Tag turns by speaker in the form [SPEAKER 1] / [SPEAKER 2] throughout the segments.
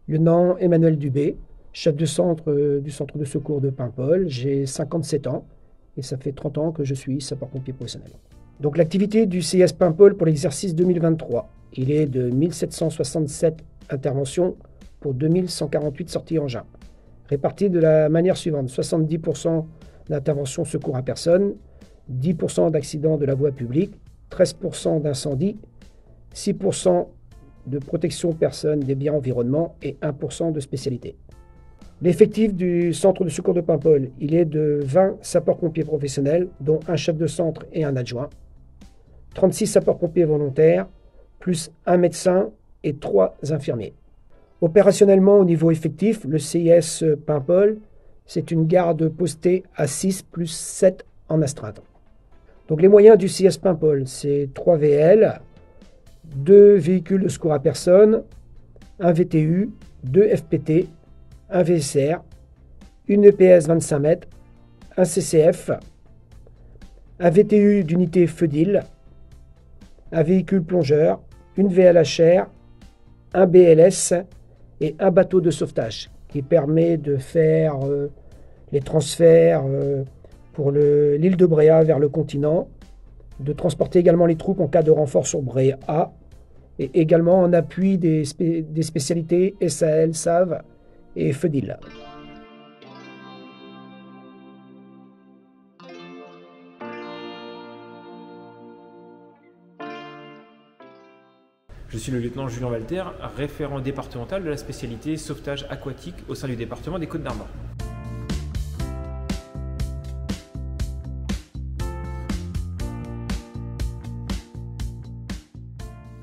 [SPEAKER 1] Lieutenant Emmanuel Dubé, chef de centre du centre de secours de Paimpol. J'ai 57 ans et ça fait 30 ans que je suis sapeur-pompier professionnel. Donc l'activité du CIS Paimpol pour l'exercice 2023, il est de 1767 interventions pour 2148 sorties engins, réparties de la manière suivante: 70% d'interventions secours à personne, 10% d'accidents de la voie publique, 13% d'incendies, 6% de protection personne des biens environnement et 1% de spécialité. L'effectif du centre de secours de Paimpol, il est de 20 sapeurs-pompiers professionnels, dont un chef de centre et un adjoint, 36 sapeurs-pompiers volontaires, plus un médecin et 3 infirmiers. Opérationnellement, au niveau effectif, le CIS Paimpol, c'est une garde postée à 6 plus 7 en astreinte. Donc les moyens du CIS Paimpol, c'est 3 VL, 2 véhicules de secours à personne, un VTU, 2 FPT, un VSR, une EPS 25 mètres, un CCF, un VTU d'unité feu d'île, un véhicule plongeur, une VLHR, un BLS et un bateau de sauvetage qui permet de faire les transferts pour l'île de Bréa vers le continent, de transporter également les troupes en cas de renfort sur Bréa et également en appui des spécialités SAL, SAV et feu d'île.
[SPEAKER 2] Je suis le lieutenant Julien Walter, référent départemental de la spécialité sauvetage aquatique au sein du département des Côtes-d'Armor.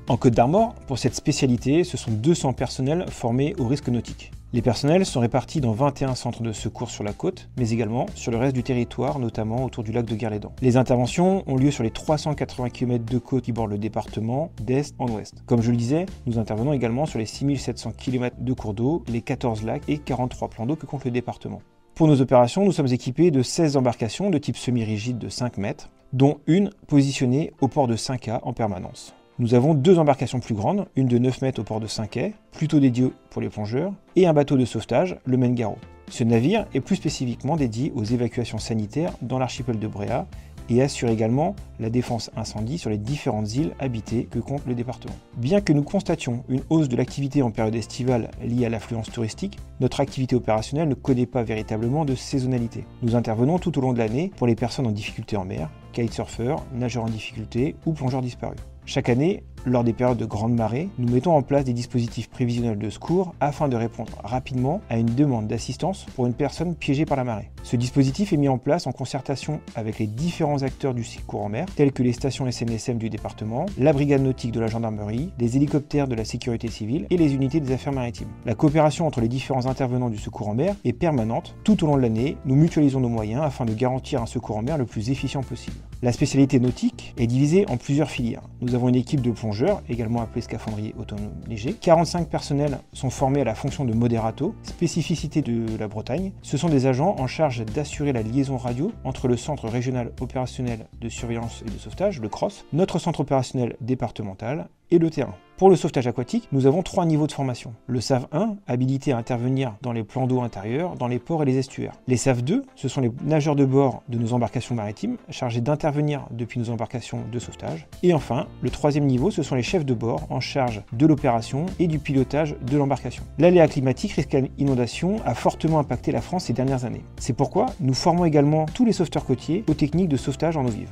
[SPEAKER 2] En Côtes-d'Armor, pour cette spécialité, ce sont 200 personnels formés au risque nautique. Les personnels sont répartis dans 21 centres de secours sur la côte, mais également sur le reste du territoire, notamment autour du lac de Guerlédan. Les interventions ont lieu sur les 380 km de côte qui bordent le département, d'est en ouest. Comme je le disais, nous intervenons également sur les 6700 km de cours d'eau, les 14 lacs et 43 plans d'eau que compte le département. Pour nos opérations, nous sommes équipés de 16 embarcations de type semi-rigide de 5 mètres, dont une positionnée au port de 5 quais en permanence. Nous avons 2 embarcations plus grandes, une de 9 mètres au port de 5 quais, plutôt dédiée pour les plongeurs, et un bateau de sauvetage, le Maine-Garot. Ce navire est plus spécifiquement dédié aux évacuations sanitaires dans l'archipel de Bréa et assure également la défense incendie sur les différentes îles habitées que compte le département. Bien que nous constations une hausse de l'activité en période estivale liée à l'affluence touristique, notre activité opérationnelle ne connaît pas véritablement de saisonnalité. Nous intervenons tout au long de l'année pour les personnes en difficulté en mer, kitesurfeurs, nageurs en difficulté ou plongeurs disparus. Chaque année, lors des périodes de grande marée, nous mettons en place des dispositifs prévisionnels de secours afin de répondre rapidement à une demande d'assistance pour une personne piégée par la marée. Ce dispositif est mis en place en concertation avec les différents acteurs du secours en mer, tels que les stations SNSM du département, la brigade nautique de la gendarmerie, les hélicoptères de la sécurité civile et les unités des affaires maritimes. La coopération entre les différents intervenants du secours en mer est permanente. Tout au long de l'année, nous mutualisons nos moyens afin de garantir un secours en mer le plus efficient possible. La spécialité nautique est divisée en plusieurs filières. Nous avons une équipe de plongeurs, également appelée scaphandrier autonome léger. 45 personnels sont formés à la fonction de moderato, spécificité de la Bretagne. Ce sont des agents en charge d'assurer la liaison radio entre le centre régional opérationnel de surveillance et de sauvetage, le CROSS, notre centre opérationnel départemental et le terrain. Pour le sauvetage aquatique, nous avons 3 niveaux de formation. Le SAV 1, habilité à intervenir dans les plans d'eau intérieurs, dans les ports et les estuaires. Les SAV 2, ce sont les nageurs de bord de nos embarcations maritimes, chargés d'intervenir depuis nos embarcations de sauvetage. Et enfin, le 3e niveau, ce sont les chefs de bord en charge de l'opération et du pilotage de l'embarcation. L'aléa climatique, risque d'inondation, a fortement impacté la France ces dernières années. C'est pourquoi nous formons également tous les sauveteurs côtiers aux techniques de sauvetage en eau vive.